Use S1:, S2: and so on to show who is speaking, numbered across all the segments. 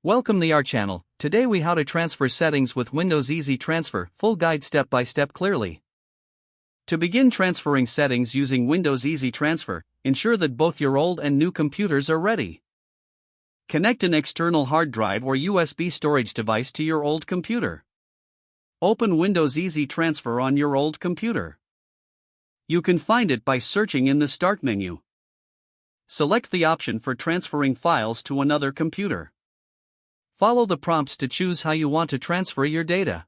S1: Welcome to our channel. Today we how to transfer settings with Windows Easy Transfer, full guide step by step clearly. To begin transferring settings using Windows Easy Transfer, ensure that both your old and new computers are ready. Connect an external hard drive or USB storage device to your old computer. Open Windows Easy Transfer on your old computer. You can find it by searching in the Start menu. Select the option for transferring files to another computer. Follow the prompts to choose how you want to transfer your data.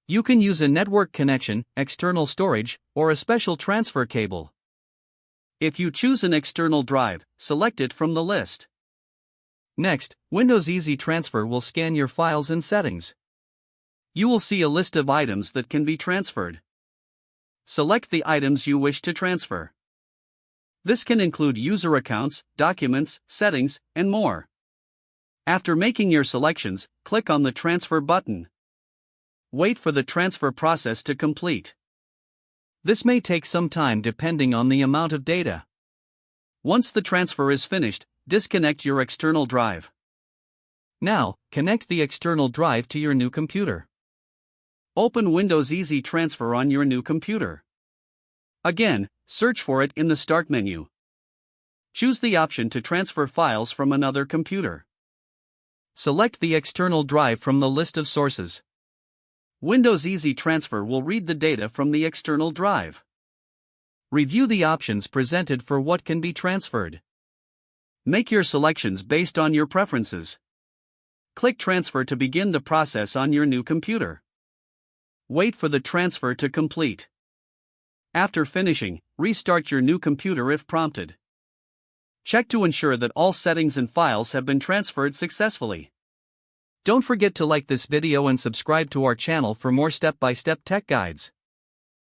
S1: You can use a network connection, external storage, or a special transfer cable. If you choose an external drive, select it from the list. Next, Windows Easy Transfer will scan your files and settings. You will see a list of items that can be transferred. Select the items you wish to transfer. This can include user accounts, documents, settings, and more. After making your selections, click on the Transfer button. Wait for the transfer process to complete. This may take some time depending on the amount of data. Once the transfer is finished, disconnect your external drive. Now, connect the external drive to your new computer. Open Windows Easy Transfer on your new computer. Again, search for it in the Start menu. Choose the option to transfer files from another computer. Select the external drive from the list of sources. Windows Easy Transfer will read the data from the external drive. Review the options presented for what can be transferred. Make your selections based on your preferences. Click Transfer to begin the process on your new computer. Wait for the transfer to complete. After finishing, restart your new computer if prompted. Check to ensure that all settings and files have been transferred successfully. Don't forget to like this video and subscribe to our channel for more step-by-step tech guides.